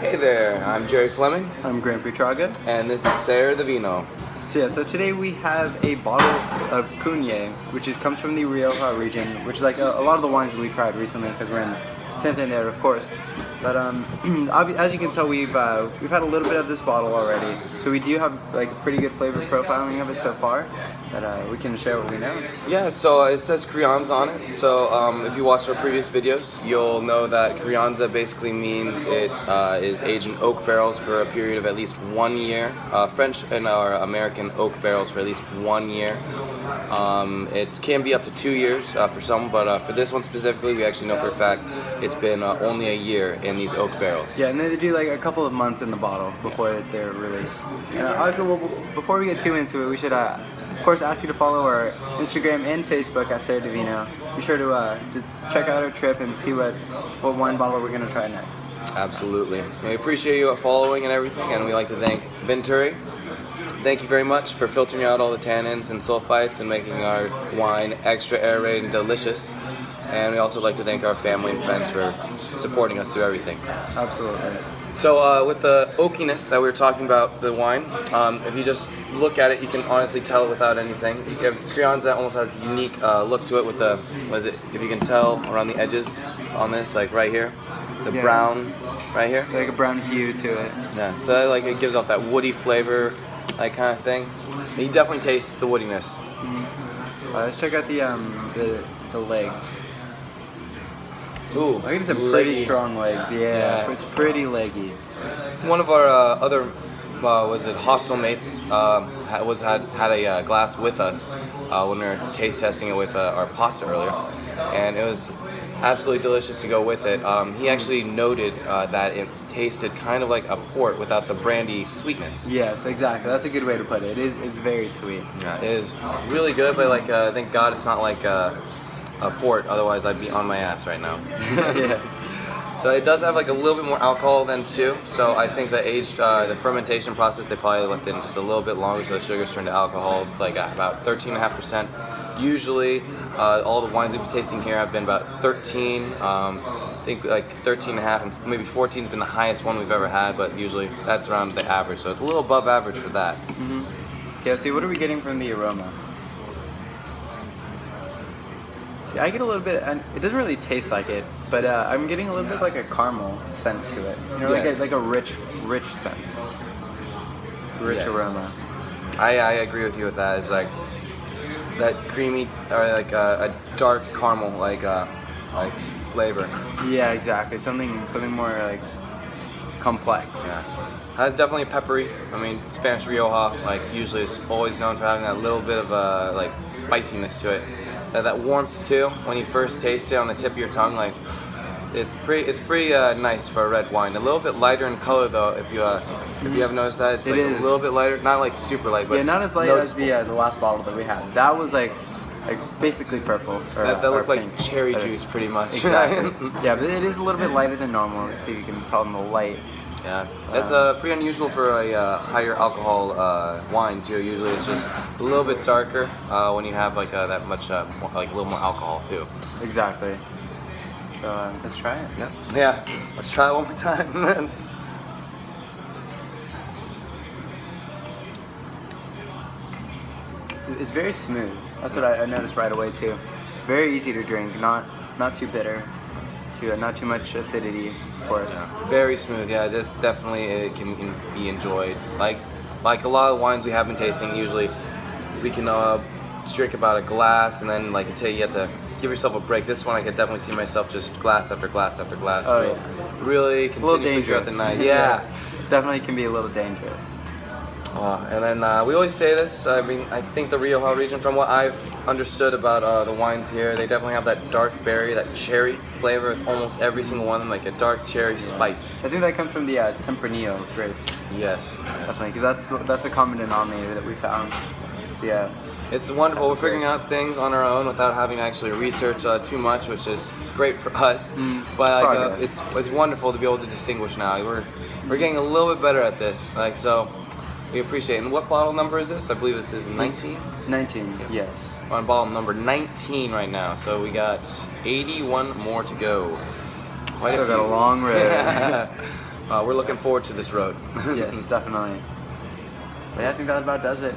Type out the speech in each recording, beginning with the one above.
Hey there, I'm Jerry Fleming, I'm Grant Buitraga. and this is Sarah the Vino. So today we have a bottle of Cune, which comes from the Rioja region, which is like a lot of the wines that we tried recently because we're in Santander, of course. But as you can tell, we've had a little bit of this bottle already, so we do have like a pretty good flavor profiling of it so far. That we can share what we know. Yeah, so it says Crianza on it. So if you watched our previous videos, you'll know that Crianza basically means it is aged in oak barrels for a period of at least 1 year. French and our American oak barrels for at least 1 year. It can be up to 2 years for some, but for this one specifically, we actually know for a fact it's been only a year in these oak barrels. Yeah, and then they do like a couple of months in the bottle before they're released. Before we get too into it, we should of course ask you to follow our Instagram and Facebook at Sarah Divino. Be sure to check out our trip and see what wine bottle we're going to try next. Absolutely. We appreciate you following and everything, and we like to thank Venturi. Thank you very much for filtering out all the tannins and sulfites and making our wine extra aerated and delicious. And we also like to thank our family and friends for supporting us through everything. Absolutely. So with the oakiness that we were talking about, the wine, if you just look at it, you can honestly tell it without anything. Crianza almost has a unique look to it with the, if you can tell around the edges on this, like right here, the brown right here. Like a brown hue to it. Yeah, so that, like, it gives off that woody flavor, like kind of thing. You definitely taste the woodiness. Mm-hmm. Let's check out the legs. Ooh, I think it's pretty strong legs. Yeah, it's pretty leggy. One of our other Hostel mates had a glass with us when we were taste testing it with our pasta earlier, and it was absolutely delicious to go with it. He actually noted that it tasted kind of like a port without the brandy sweetness. Yes, exactly. That's a good way to put it. It's very sweet. Yeah, it is really good, but like thank God it's not like a port, otherwise I'd be on my ass right now. Yeah. So it does have like a little bit more alcohol than two, so I think the fermentation process, they probably left in just a little bit longer so the sugars turn to alcohols. It's like about 13.5%. Usually all the wines we've been tasting here have been about 13, I think like 13.5 and maybe 14 has been the highest one we've ever had, but usually that's around the average, so it's a little above average for that. Mm-hmm. Okay, see, what are we getting from the aroma? I get a little bit, and it doesn't really taste like it, but I'm getting a little bit like a caramel scent to it. You know, yes. like a rich scent, rich aroma. I agree with you with that. It's like that creamy or like a dark caramel like flavor. Yeah, exactly. Something more like complex. Yeah. It's definitely peppery. I mean, Spanish Rioja usually is always known for having that little bit of like spiciness to it. That warmth too, when you first taste it on the tip of your tongue, like it's pretty nice for a red wine. A little bit lighter in color though, if you have noticed that, it's like a little bit lighter, not like super light, but not as light as the last bottle that we had. That was like basically purple. That looked like cherry juice, pretty much. Exactly. Yeah, but it is a little bit lighter than normal, so you can tell in the light. Yeah, that's pretty unusual for a higher alcohol wine too. Usually it's just a little bit darker when you have like that much, like a little more alcohol too. Exactly. So let's try it. Yeah, let's try it one more time. It's very smooth. That's what I noticed right away too. Very easy to drink. Not too bitter. Not too much acidity, of course. Yeah. Very smooth. Yeah, definitely it can be enjoyed. Like a lot of wines we have been tasting, usually we can drink about a glass and then like until you have to give yourself a break. This one I could definitely see myself just glass after glass after glass. Oh, yeah. Really continuously throughout the night. Yeah. Definitely can be a little dangerous. And then we always say this, I mean, I think the Rioja region, from what I've understood about the wines here, they definitely have that dark berry, that cherry flavor with almost every single one of them, like a dark cherry spice. I think that comes from the Tempranillo grapes. Yes. Definitely, because that's the common denominator that we found. Yeah. It's wonderful. We're figuring out things on our own without having to actually research too much, which is great for us. But it's wonderful to be able to distinguish now. We're getting a little bit better at this. So we appreciate it. And what bottle number is this? I believe this is 19? 19, yes. We're on bottle number 19 right now, so we got 81 more to go. Still got a long road. we're looking forward to this road. Yes, definitely. But yeah, I think that about does it.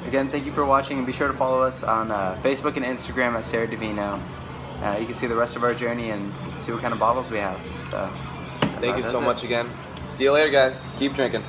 Again, thank you for watching, and be sure to follow us on Facebook and Instagram at Sarah Vino. You can see the rest of our journey and see what kind of bottles we have. So, Thank you so much again. See you later, guys. Keep drinking.